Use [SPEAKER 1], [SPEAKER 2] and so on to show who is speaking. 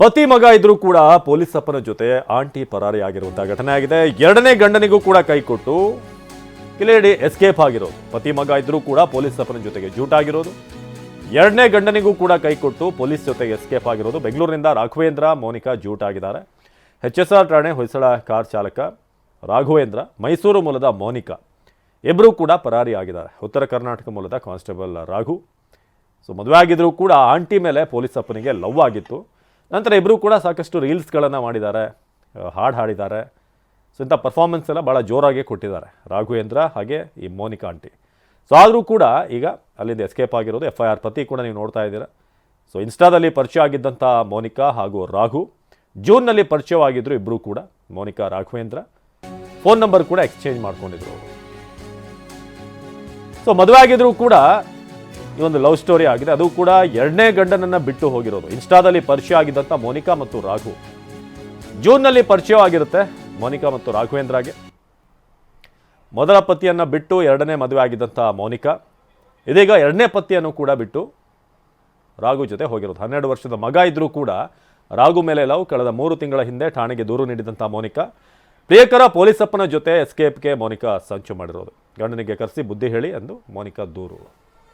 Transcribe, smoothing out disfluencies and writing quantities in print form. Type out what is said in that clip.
[SPEAKER 1] ಪತಿ ಮಗ ಇದ್ರೂ ಕೂಡ ಪೊಲೀಸ್ ಅಪ್ಪನ ಜೊತೆ ಆಂಟಿ ಪರಾರಿಯಾಗಿರುವಂತಹ ಘಟನೆ ಆಗಿದೆ. ಎರಡನೇ ಗಂಡನಿಗೂ ಕೂಡ ಕೈ ಕೊಟ್ಟು ಕಿಲೇಡಿ ಎಸ್ಕೇಪ್ ಆಗಿರೋದು. ಪತಿ ಮಗ ಇದ್ರೂ ಕೂಡ ಪೊಲೀಸ್ ಅಪ್ಪನ ಜೊತೆಗೆ ಜೂಟಾಗಿರೋದು. ಎರಡನೇ ಗಂಡನಿಗೂ ಕೂಡ ಕೈ ಕೊಟ್ಟು ಪೊಲೀಸ್ ಜೊತೆಗೆ ಎಸ್ಕೇಪ್ ಆಗಿರೋದು. ಬೆಂಗಳೂರಿನಿಂದ ರಾಘವೇಂದ್ರ ಮೋನಿಕಾ ಜೂಟಾಗಿದ್ದಾರೆ. HSR ಠಾಣೆ ಹೊಯ್ಸಳ ಕಾರ್ ಚಾಲಕ ರಾಘವೇಂದ್ರ, ಮೈಸೂರು ಮೂಲದ ಮೋನಿಕಾ ಇಬ್ಬರೂ ಕೂಡ ಪರಾರಿಯಾಗಿದ್ದಾರೆ. ಉತ್ತರ ಕರ್ನಾಟಕ ಮೂಲದ ಕಾನ್ಸ್ಟೇಬಲ್ ರಾಘು. ಮದುವೆ ಆಗಿದ್ರೂ ಕೂಡ ಆಂಟಿ ಮೇಲೆ ಪೊಲೀಸ್ ಅಪ್ಪನಿಗೆ ಲವ್ ಆಗಿತ್ತು. ನಂತರ ಇಬ್ಬರೂ ಕೂಡ ಸಾಕಷ್ಟು ರೀಲ್ಸ್ಗಳನ್ನು ಮಾಡಿದ್ದಾರೆ, ಹಾಡು ಹಾಡಿದ್ದಾರೆ. ಇಂಥ ಪರ್ಫಾರ್ಮೆನ್ಸ್ ಎಲ್ಲ ಭಾಳ ಜೋರಾಗಿ ಕೊಟ್ಟಿದ್ದಾರೆ ರಾಘವೇಂದ್ರ ಹಾಗೆ ಈ ಮೋನಿಕಾ ಆಂಟಿ. ಆದರೂ ಕೂಡ ಈಗ ಅಲ್ಲಿಂದ ಎಸ್ಕೇಪ್ ಆಗಿರೋದು. FIR ಪತಿ ಕೂಡ ನೀವು ನೋಡ್ತಾ ಇದ್ದೀರಾ. ಇನ್ಸ್ಟಾದಲ್ಲಿ ಪರಿಚಯ ಆಗಿದ್ದಂಥ ಮೋನಿಕಾ ಹಾಗೂ ರಾಘು ಜೂನ್ನಲ್ಲಿ ಪರಿಚಯವಾಗಿದ್ದರು ಇಬ್ಬರೂ ಕೂಡ. ಮೋನಿಕಾ ರಾಘವೇಂದ್ರ ಫೋನ್ ನಂಬರ್ ಕೂಡ ಎಕ್ಸ್ಚೇಂಜ್ ಮಾಡ್ಕೊಂಡಿದ್ರು. ಮದುವೆ ಆಗಿದ್ರು ಕೂಡ ಈ ಒಂದು ಲವ್ ಸ್ಟೋರಿ ಆಗಿದೆ. ಅದು ಕೂಡ ಎರಡನೇ ಗಂಡನನ್ನ ಬಿಟ್ಟು ಹೋಗಿರೋದು. ಇನ್ಸ್ಟಾದಲ್ಲಿ ಪರಿಚಯ ಆಗಿದ್ದಂಥ ಮೋನಿಕಾ ಮತ್ತು ರಾಘು ಜೂನ್ನಲ್ಲಿ ಪರಿಚಯವಾಗಿರುತ್ತೆ. ಮೋನಿಕಾ ಮತ್ತು ರಾಘವೇಂದ್ರಗೆ ಮೊದಲ ಪತಿಯನ್ನು ಬಿಟ್ಟು ಎರಡನೇ ಮದುವೆ ಆಗಿದ್ದಂಥ ಮೋನಿಕಾ ಇದೀಗ ಎರಡನೇ ಪತಿಯನ್ನು ಕೂಡ ಬಿಟ್ಟು ರಾಘು ಜೊತೆ ಹೋಗಿರೋದು. 12 ವರ್ಷದ ಮಗ ಇದ್ರೂ ಕೂಡ ರಾಘು ಮೇಲೆ ಲವ್. ಕಳೆದ 3 ತಿಂಗಳ ಹಿಂದೆ ಠಾಣೆಗೆ ದೂರು ನೀಡಿದಂಥ ಮೋನಿಕಾ ಪ್ರಿಯಕರ ಪೊಲೀಸಪ್ಪನ ಜೊತೆ ಎಸ್ಕೇಪ್ಗೆ ಮೋನಿಕಾ ಸಂಚು ಮಾಡಿರೋದು. ಗಂಡನಿಗೆ ಕರೆಸಿ ಬುದ್ಧಿ ಹೇಳಿ ಎಂದು ಮೋನಿಕಾ ದೂರು.